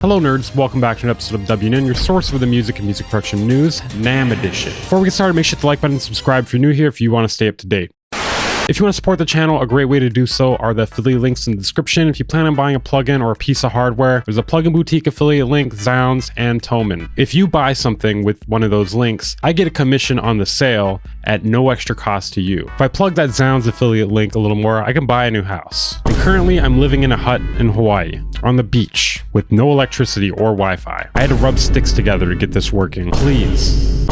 Hello nerds, welcome back to an episode of WNN, your source for the music and music production news, NAMM edition. Before we get started, make sure to hit the like button and subscribe if you're new here if you want to stay up to date. If you want to support the channel, a great way to do so are the affiliate links in the description. If you plan on buying a plugin or a piece of hardware, there's a Plugin Boutique affiliate link, Zounds, and Toman. If you buy something with one of those links, I get a commission on the sale at no extra cost to you. If I plug that Zounds affiliate link a little more, I can buy a new house. And currently, I'm living in a hut in Hawaii, on the beach, with no electricity or Wi-Fi. I had to rub sticks together to get this working. Please.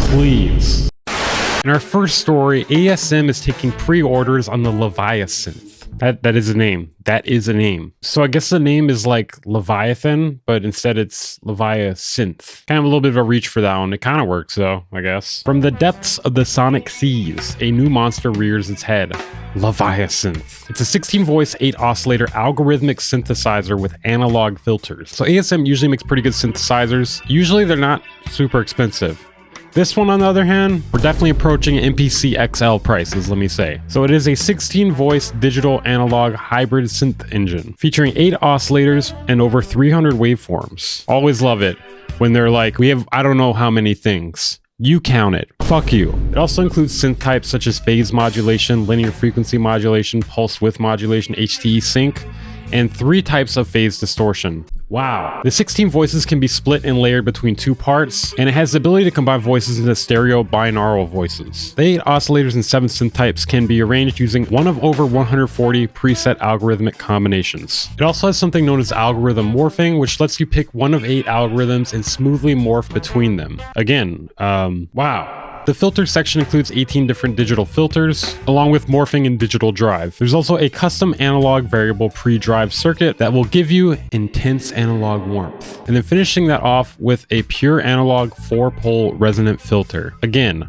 In our first story, ASM is taking pre-orders on the LEVIASYNTH. That is a name. That is a name. So I guess the name is like Leviathan, but instead it's LEVIASYNTH. Kind of a little bit of a reach for that one. It kind of works though, I guess. From the depths of the sonic seas, a new monster rears its head. LEVIASYNTH. It's a 16-voice, 8-oscillator algorithmic synthesizer with analog filters. So ASM usually makes pretty good synthesizers. Usually they're not super expensive. This one, on the other hand, we're definitely approaching MPC XL prices, let me say. So it is a 16-voice digital analog hybrid synth engine featuring 8 oscillators and over 300 waveforms. Always love it when they're like, we have I don't know how many things. You count it. Fuck you. It also includes synth types such as phase modulation, linear frequency modulation, pulse width modulation, HTE sync, and 3 types of phase distortion. Wow. The 16 voices can be split and layered between 2 parts, and it has the ability to combine voices into stereo binaural voices. The 8 oscillators and 7 synth types can be arranged using one of over 140 preset algorithmic combinations. It also has something known as algorithm morphing, which lets you pick one of 8 algorithms and smoothly morph between them. Again, wow. The filter section includes 18 different digital filters, along with morphing and digital drive. There's also a custom analog variable pre-drive circuit that will give you intense analog warmth. And then finishing that off with a pure analog 4-pole resonant filter. Again,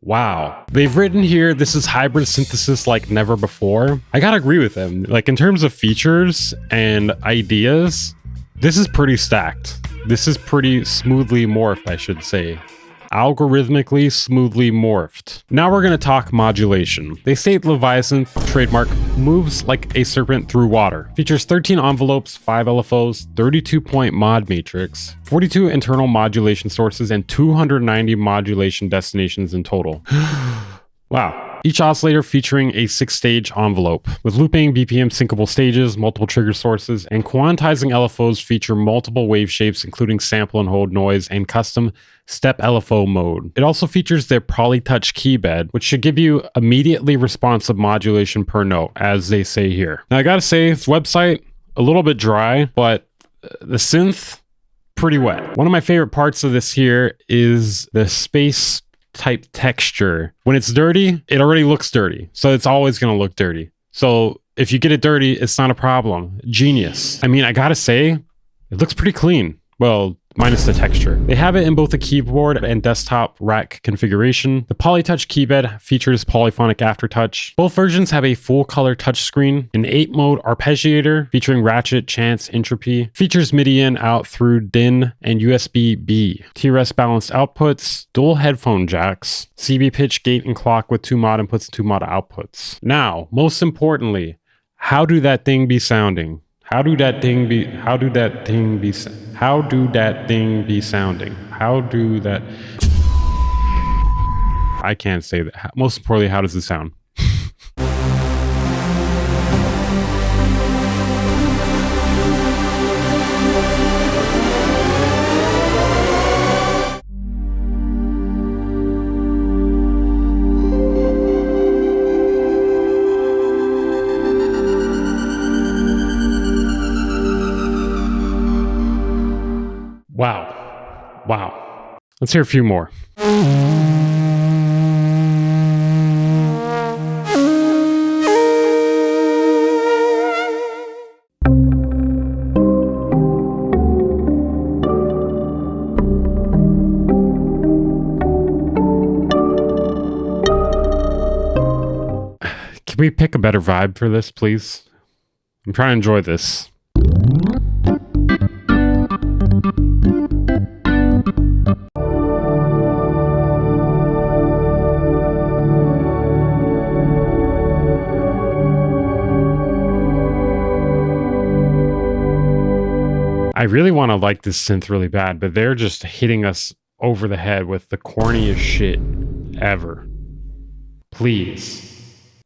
wow. They've written here, this is hybrid synthesis like never before. I gotta agree with them. Like in terms of features and ideas, this is pretty stacked. This is pretty smoothly morphed, I should say. Algorithmically smoothly morphed. Now we're going to talk modulation. They state LEVIASYNTH trademark moves like a serpent through water. Features 13 envelopes, 5 LFOs, 32-point mod matrix, 42 internal modulation sources, and 290 modulation destinations in total. Wow. Each oscillator featuring a 6-stage envelope. With looping, BPM syncable stages, multiple trigger sources, and quantizing LFOs feature multiple wave shapes including sample and hold noise and custom step LFO mode. It also features their Polytouch keybed, which should give you immediately responsive modulation per note, as they say here. Now I gotta say, this website, a little bit dry, but the synth, pretty wet. One of my favorite parts of this here is the space type texture. When it's dirty, it already looks dirty. So it's always going to look dirty. So if you get it dirty, it's not a problem. Genius. I mean, I gotta say, it looks pretty clean. Well, minus the texture. They have it in both the keyboard and desktop rack configuration. The Polytouch keybed features polyphonic aftertouch. Both versions have a full color touchscreen, an 8-mode arpeggiator featuring ratchet, chance, entropy. Features MIDI in, out, through, DIN, and USB-B. TRS balanced outputs, dual headphone jacks, CB pitch, gate, and clock with 2 mod inputs and 2 mod outputs. Now, most importantly, how do that thing be sounding? How do that thing be sounding? I can't say that. Most importantly, how does it sound? Wow. Let's hear a few more. Can we pick a better vibe for this, please? I'm trying to enjoy this. really want to like this synth really bad, but they're just hitting us over the head with the corniest shit ever. Please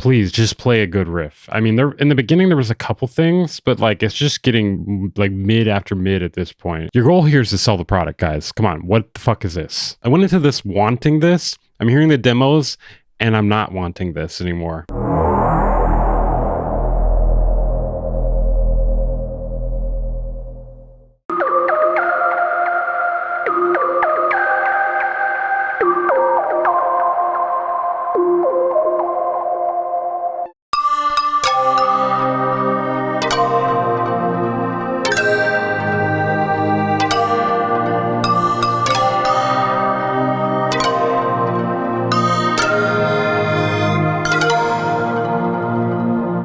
just play a good riff. I mean, there in the beginning there was a couple things, but like it's just getting like mid after mid at this point. Your goal here is to sell the product, guys. Come on, what the fuck is this? I went into this wanting this. I'm hearing the demos and I'm not wanting this anymore.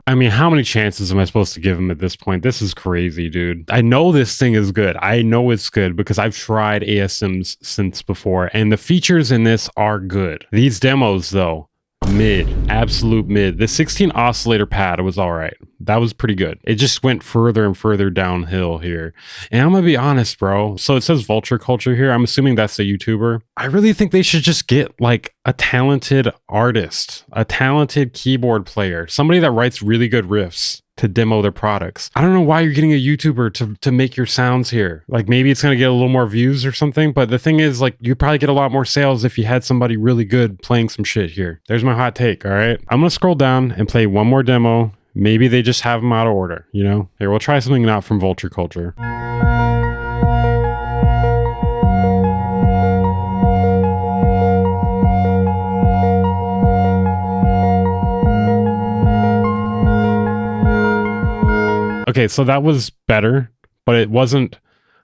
I mean, how many chances am I supposed to give him at this point? This is crazy, dude. I know this thing is good. I know it's good because I've tried ASM's synths before, and the features in this are good. These demos, though, mid, absolute mid. The 16 oscillator pad was all right. That was pretty good. It just went further and further downhill here. And I'm gonna be honest, bro. So it says Vulture Culture here. I'm assuming that's a YouTuber. I really think they should just get like a talented artist, a talented keyboard player, somebody that writes really good riffs to demo their products. I don't know why you're getting a YouTuber to make your sounds here. Like maybe it's going to get a little more views or something, but the thing is like you probably get a lot more sales if you had somebody really good playing some shit here. There's my hot take, all right? I'm going to scroll down and play one more demo. Maybe they just have them out of order, you know? Here, we'll try something not from Vulture Culture. Okay, so that was better, but it wasn't,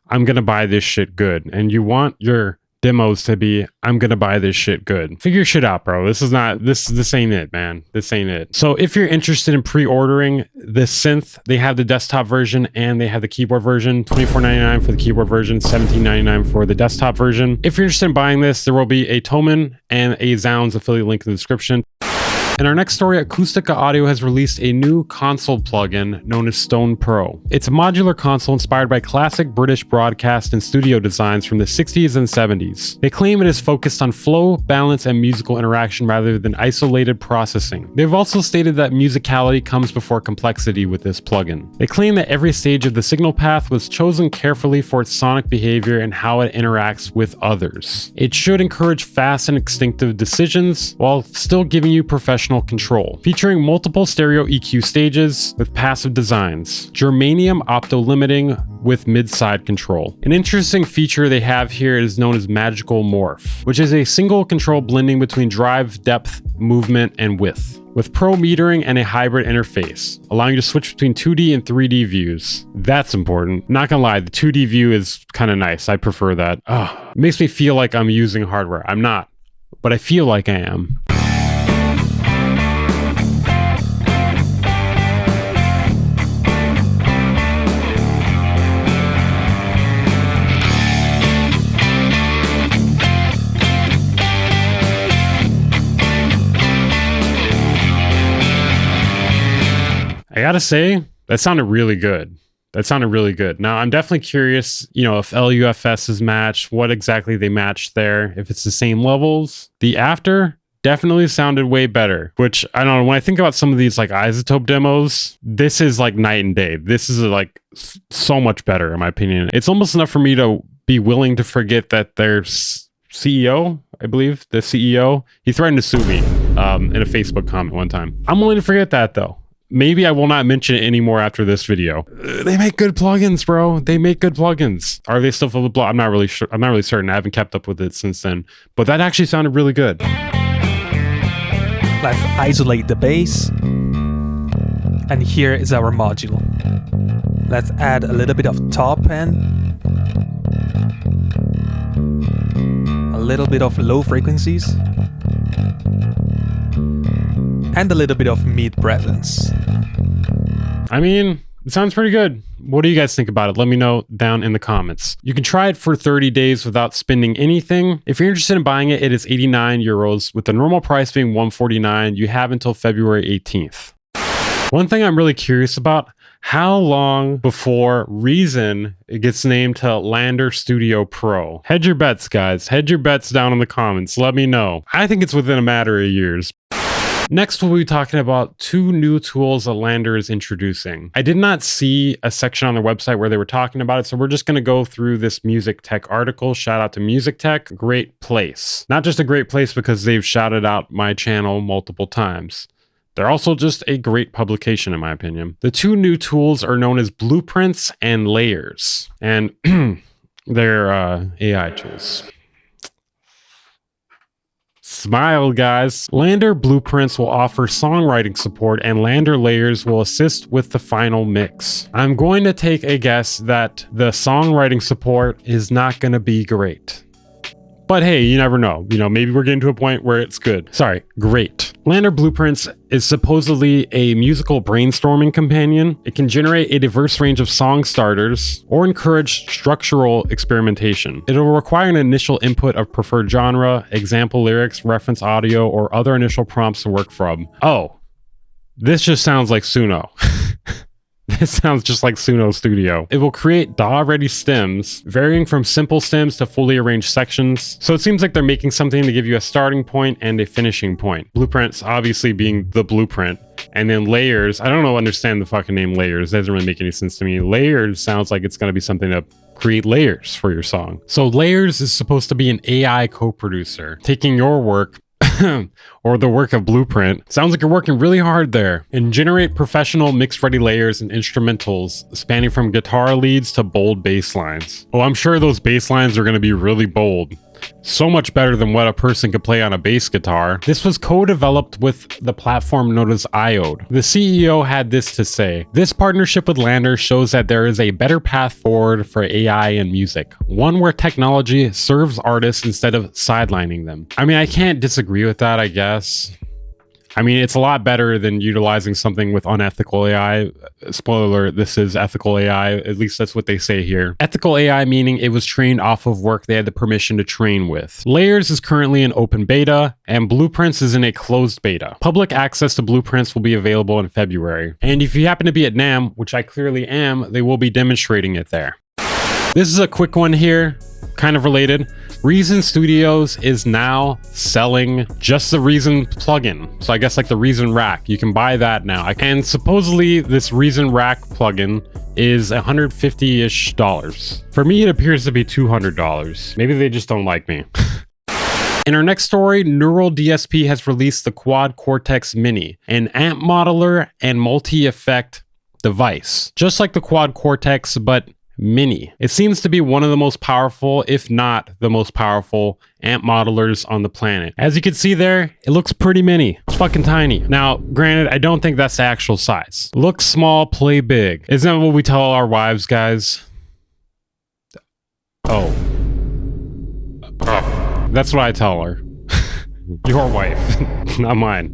I'm going to buy this shit good. And you want your demos to be, I'm going to buy this shit good. Figure shit out, bro. This ain't it, man. This ain't it. So if you're interested in pre-ordering this synth, they have the desktop version and they have the keyboard version, $24.99 for the keyboard version, $17.99 for the desktop version. If you're interested in buying this, there will be a Thomann and a Zounds affiliate link in the description. In our next story, Acoustica Audio has released a new console plugin known as Stone Pro. It's a modular console inspired by classic British broadcast and studio designs from the 60s and 70s. They claim it is focused on flow, balance, and musical interaction rather than isolated processing. They've also stated that musicality comes before complexity with this plugin. They claim that every stage of the signal path was chosen carefully for its sonic behavior and how it interacts with others. It should encourage fast and instinctive decisions while still giving you professional control, featuring multiple stereo EQ stages with passive designs, germanium opto-limiting with mid-side control. An interesting feature they have here is known as Magical Morph, which is a single control blending between drive, depth, movement, and width, with pro metering and a hybrid interface, allowing you to switch between 2D and 3D views. That's important. Not gonna lie, the 2D view is kind of nice. I prefer that. It makes me feel like I'm using hardware. I'm not, but I feel like I am. I gotta say, that sounded really good. That sounded really good. Now, I'm definitely curious, you know, if LUFS is matched, what exactly they matched there, if it's the same levels. The after definitely sounded way better, which, I don't know, when I think about some of these like Isotope demos, this is like night and day. This is like so much better, in my opinion. It's almost enough for me to be willing to forget that their CEO, I believe, the CEO, he threatened to sue me in a Facebook comment one time. I'm willing to forget that, though. Maybe I will not mention it anymore after this video. They make good plugins, bro. They make good plugins. Are they still full of I'm not really sure. I'm not really certain. I haven't kept up with it since then. But that actually sounded really good. Let's isolate the bass. And here is our module. Let's add a little bit of top end. A little bit of low frequencies. And a little bit of mid presence. I mean, it sounds pretty good. What do you guys think about it? Let me know down in the comments. You can try it for 30 days without spending anything. If you're interested in buying it, it is 89 euros with the normal price being 149. You have until February 18th. One thing I'm really curious about, How long before Reason gets named to LANDR Studio Pro? Hedge your bets, guys. Hedge your bets down in the comments. Let me know. I think it's within a matter of years. Next, we'll be talking about 2 new tools that LANDR is introducing. I did not see a section on their website where they were talking about it, so we're just going to go through this Music Tech article. Shout out to Music Tech. Great place. Not just a great place because they've shouted out my channel multiple times. They're also just a great publication, in my opinion. The 2 new tools are known as Blueprints and Layers, and they're AI tools. Smile, guys. LANDR Blueprints will offer songwriting support, and LANDR Layers will assist with the final mix. I'm going to take a guess that the songwriting support is not going to be great. But hey, you never know. You know, maybe we're getting to a point where it's good. Sorry, great. LANDR Blueprints is supposedly a musical brainstorming companion. It can generate a diverse range of song starters or encourage structural experimentation. It will require an initial input of preferred genre, example lyrics, reference audio, or other initial prompts to work from. Oh, this just sounds like Suno. This sounds just like Suno Studio. It will create DAW-ready stems, varying from simple stems to fully arranged sections. So it seems like they're making something to give you a starting point and a finishing point. Blueprints obviously being the blueprint. And then Layers, I don't understand the fucking name Layers. It doesn't really make any sense to me. Layers sounds like it's going to be something to create layers for your song. So Layers is supposed to be an AI co-producer, taking your work or the work of Blueprint. Sounds like you're working really hard there, and generate professional mix-ready layers and instrumentals spanning from guitar leads to bold bass lines. Oh, I'm sure those bass lines are going to be really bold. So much better than what a person could play on a bass guitar. This was co-developed with the platform known as Iode. The CEO had this to say: "This partnership with LANDR shows that there is a better path forward for AI and music, one where technology serves artists instead of sidelining them." I mean, I can't disagree with that, I guess. I mean, it's a lot better than utilizing something with unethical AI. Spoiler alert, this is ethical AI. At least that's what they say here. Ethical AI meaning it was trained off of work they had the permission to train with. Layers is currently in open beta, and Blueprints is in a closed beta. Public access to Blueprints will be available in February. And if you happen to be at NAMM, which I clearly am, they will be demonstrating it there. This is a quick one here, kind of related. Reason Studios is now selling just the Reason plugin. So I guess like the Reason Rack, you can buy that now. And supposedly this Reason Rack plugin is $150-ish. For me, it appears to be $200. Maybe they just don't like me. In our next story, Neural DSP has released the Quad Cortex Mini, an amp modeler and multi-effect device. Just like the Quad Cortex, but Mini. It seems to be one of the most powerful, if not the most powerful, amp modelers on the planet. As you can see there, it looks pretty mini. It's fucking tiny. Now, granted, I don't think that's the actual size. Look small, play big. Isn't that what we tell our wives, guys? Oh. That's what I tell her. Your wife, not mine.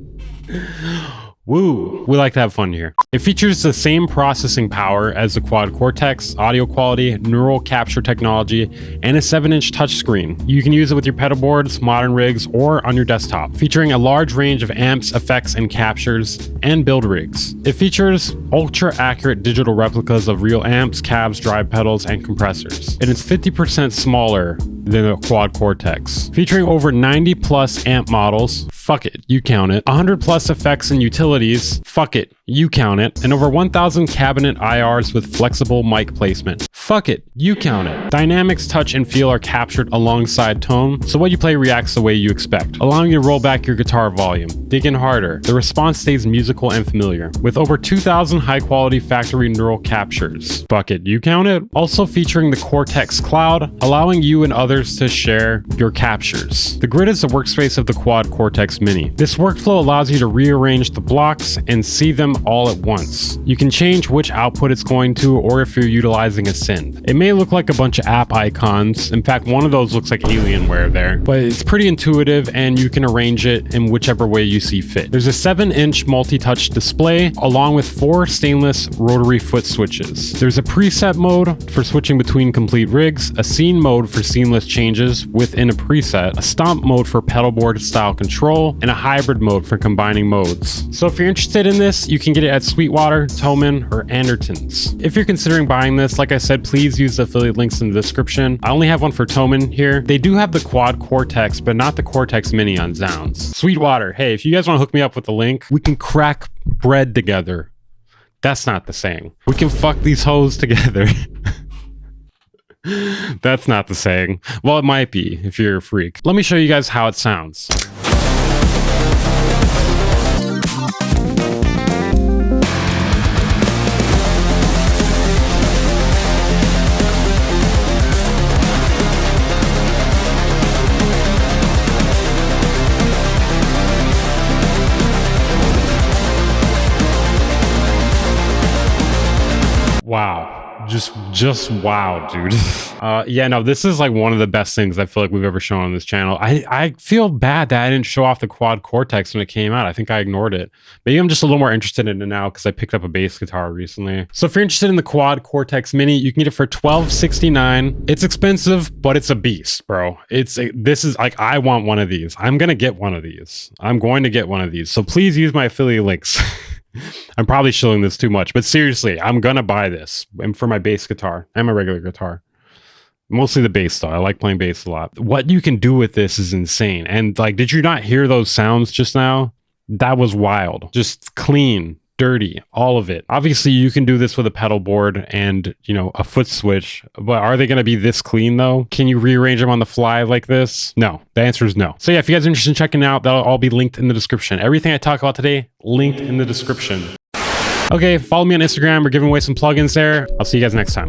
Woo! We like to have fun here. It features the same processing power as the Quad Cortex, audio quality, neural capture technology, and a 7-inch touchscreen. You can use it with your pedal boards, modern rigs, or on your desktop, featuring a large range of amps, effects, and captures, and build rigs. It features ultra-accurate digital replicas of real amps, cabs, drive pedals, and compressors. And it's 50% smaller than the Quad Cortex. Featuring over 90 plus amp models, fuck it, you count it, 100 plus effects and utilities, fuck it, you count it, and over 1,000 cabinet IRs with flexible mic placement. Fuck it, you count it. Dynamics, touch, and feel are captured alongside tone, so what you play reacts the way you expect, allowing you to roll back your guitar volume. Dig in harder. The response stays musical and familiar, with over 2,000 high-quality factory neural captures. Fuck it, you count it. Also featuring the Cortex Cloud, allowing you and others to share your captures. The grid is the workspace of the Quad Cortex Mini. This workflow allows you to rearrange the blocks and see them all at once. You can change which output it's going to, or if you're utilizing a synth. It may look like a bunch of app icons. In fact, one of those looks like Alienware there, but it's pretty intuitive and you can arrange it in whichever way you see fit. There's a 7-inch multi-touch display along with 4 stainless rotary foot switches. There's a preset mode for switching between complete rigs, a scene mode for seamless numerous changes within a preset, a stomp mode for pedal board style control, and a hybrid mode for combining modes. So if you're interested in this, you can get it at Sweetwater, Thomann, or Anderton's. If you're considering buying this, like I said, please use the affiliate links in the description. I only have one for Thomann here. They do have the quad CORTEX, but not the CORTEX Mini on Zounds. Sweetwater, hey, if you guys want to hook me up with the link, we can crack bread together. That's not the saying. We can fuck these hoes together. That's not the saying. Well, it might be if you're a freak. Let me show you guys how it sounds. Wow. Just wow, dude. Yeah, no, this is like one of the best things I feel like we've ever shown on this channel. I feel bad that I didn't show off the quad CORTEX when it came out. I think I ignored it. Maybe I'm just a little more interested in it now because I picked up a bass guitar recently. So if you're interested in the quad CORTEX Mini, you can get it for $12.69. It's expensive, but it's a beast, bro. This is like, I want one of these. I'm gonna get one of these. I'm going to get one of these. So please use my affiliate links. I'm probably shilling this too much, but seriously, I'm gonna buy this for my bass guitar and my regular guitar. Mostly the bass though. I like playing bass a lot. What you can do with this is insane. And like, did you not hear those sounds just now? That was wild. Just clean, dirty, all of it. Obviously, you can do this with a pedal board and, you know, a foot switch, but are they going to be this clean though? Can you rearrange them on the fly like this? No, the answer is no. So yeah, if you guys are interested in checking it out, that'll all be linked in the description. Everything I talk about today, linked in the description. Okay, follow me on Instagram. We're giving away some plugins there. I'll see you guys next time.